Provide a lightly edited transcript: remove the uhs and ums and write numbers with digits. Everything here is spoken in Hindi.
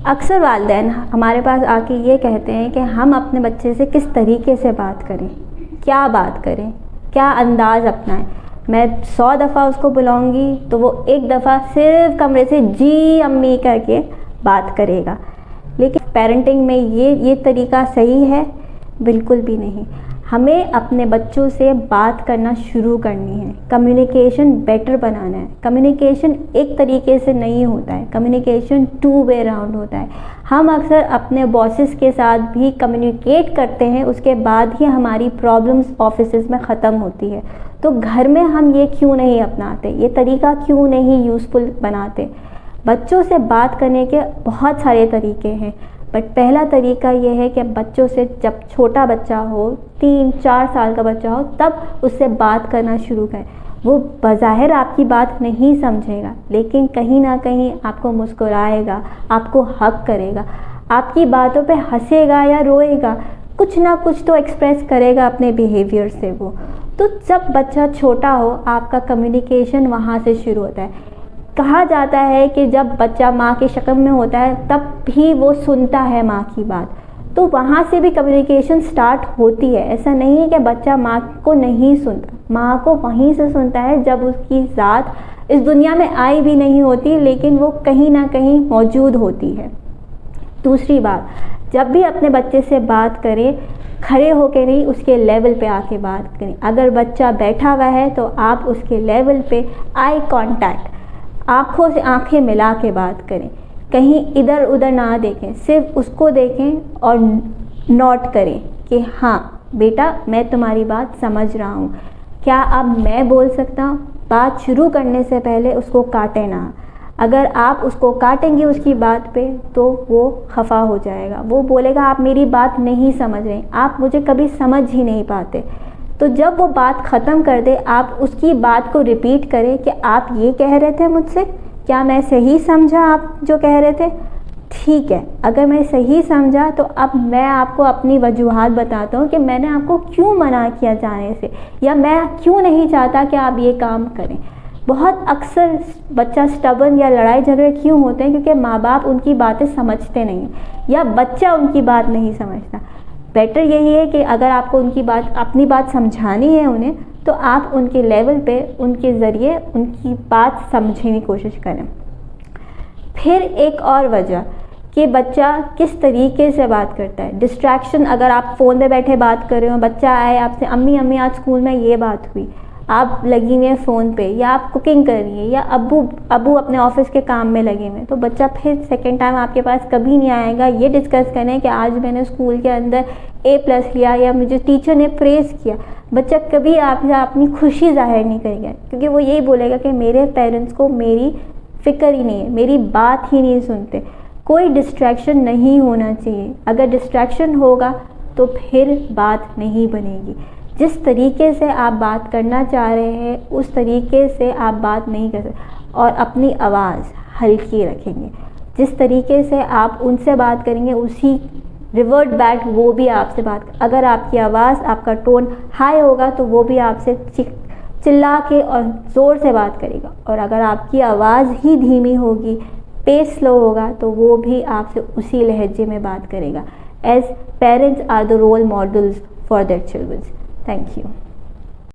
अक्सर वालिदैन हमारे पास आके ये कहते हैं कि हम अपने बच्चे से किस तरीके से बात करें, क्या बात करें, क्या अंदाज़ अपनाएं। मैं 100 दफ़ा उसको बुलाऊंगी तो वो एक दफ़ा सिर्फ कमरे से जी अम्मी करके बात करेगा। लेकिन पेरेंटिंग में ये तरीका सही है? बिल्कुल भी नहीं। हमें अपने बच्चों से बात करना शुरू करनी है, कम्युनिकेशन बेटर बनाना है। कम्युनिकेशन एक तरीके से नहीं होता है, कम्युनिकेशन 2 वे राउंड होता है। हम अक्सर अपने बॉसेस के साथ भी कम्युनिकेट करते हैं, उसके बाद ही हमारी प्रॉब्लम्स ऑफिसेज में ख़त्म होती है। तो घर में हम ये क्यों नहीं अपनाते, ये तरीका क्यों नहीं यूज़फुल बनाते? बच्चों से बात करने के बहुत सारे तरीके हैं, बट पहला तरीका ये है कि बच्चों से, जब छोटा बच्चा हो, 3-4 साल का बच्चा हो, तब उससे बात करना शुरू करें। वो बज़ाहिर आपकी बात नहीं समझेगा, लेकिन कहीं ना कहीं आपको मुस्कुराएगा, आपको हग करेगा, आपकी बातों पे हंसेगा या रोएगा, कुछ ना कुछ तो एक्सप्रेस करेगा अपने बिहेवियर से वो। तो जब बच्चा छोटा हो, आपका कम्युनिकेशन वहाँ से शुरू होता है। कहा जाता है कि जब बच्चा माँ के शक्ल में होता है तब भी वो सुनता है माँ की बात, तो वहाँ से भी कम्युनिकेशन स्टार्ट होती है। ऐसा नहीं है कि बच्चा माँ को नहीं सुनता, माँ को वहीं से सुनता है जब उसकी ज़ात इस दुनिया में आई भी नहीं होती, लेकिन वो कहीं ना कहीं मौजूद होती है। दूसरी बात, जब भी अपने बच्चे से बात करें, खड़े होकर नहीं, उसके लेवल पे आके बात करें। अगर बच्चा बैठा हुआ है तो आप उसके लेवल पे आई कांटेक्ट, आँखों से आँखें मिला के बात करें, कहीं इधर उधर ना देखें, सिर्फ उसको देखें और नोट करें कि हाँ बेटा, मैं तुम्हारी बात समझ रहा हूँ, क्या अब मैं बोल सकता हूँ? बात शुरू करने से पहले उसको काटे ना। अगर आप उसको काटेंगे उसकी बात पे तो वो खफा हो जाएगा, वो बोलेगा आप मेरी बात नहीं समझ रहे, आप मुझे कभी समझ ही नहीं पाते। तो जब वो बात ख़त्म कर दे, आप उसकी बात को रिपीट करें कि आप ये कह रहे थे मुझसे, क्या मैं सही समझा आप जो कह रहे थे? ठीक है, अगर मैं सही समझा तो अब मैं आपको अपनी वजूहात बताता हूँ कि मैंने आपको क्यों मना किया जाने से, या मैं क्यों नहीं चाहता कि आप ये काम करें। बहुत अक्सर बच्चा स्टबर्न या लड़ाई झगड़े क्यों होते हैं? क्योंकि माँ बाप उनकी बातें समझते नहीं हैं या बच्चा उनकी बात नहीं समझता। बेटर यही है कि अगर आपको उनकी बात, अपनी बात समझानी है उन्हें, तो आप उनके लेवल पे, उनके ज़रिए उनकी बात समझने की कोशिश करें। फिर एक और वजह कि बच्चा किस तरीके से बात करता है। डिस्ट्रैक्शन, अगर आप फ़ोन पे बैठे बात कर रहे हो, बच्चा आए आपसे, अम्मी अम्मी आज स्कूल में ये बात हुई, आप लगी हुई हैं फ़ोन पे, या आप कुकिंग कर रही हैं, या अबू अपने ऑफिस के काम में लगे हुए हैं, तो बच्चा फिर सेकंड टाइम आपके पास कभी नहीं आएगा ये डिस्कस करने कि आज मैंने स्कूल के अंदर A+ लिया या मुझे टीचर ने प्रेज़ किया। बच्चा कभी आपसे अपनी खुशी जाहिर नहीं करेगा, क्योंकि वो यही बोलेगा कि मेरे पेरेंट्स को मेरी फ़िक्र ही नहीं है, मेरी बात ही नहीं सुनते। कोई डिस्ट्रैक्शन नहीं होना चाहिए। अगर डिस्ट्रैक्शन होगा तो फिर बात नहीं बनेगी। जिस तरीके से आप बात करना चाह रहे हैं उस तरीके से आप बात नहीं कर सकते, और अपनी आवाज़ हल्की रखेंगे। जिस तरीके से आप उनसे बात करेंगे उसी रिवर्ट बैक वो भी आपसे बात। अगर आपकी आवाज़, आपका टोन हाई होगा तो वो भी आपसे चिल्ला के और ज़ोर से बात करेगा, और अगर आपकी आवाज़ ही धीमी होगी, पेस स्लो होगा, तो वो भी आपसे उसी लहजे में बात करेगा। As parents are the role models for their children. Thank you.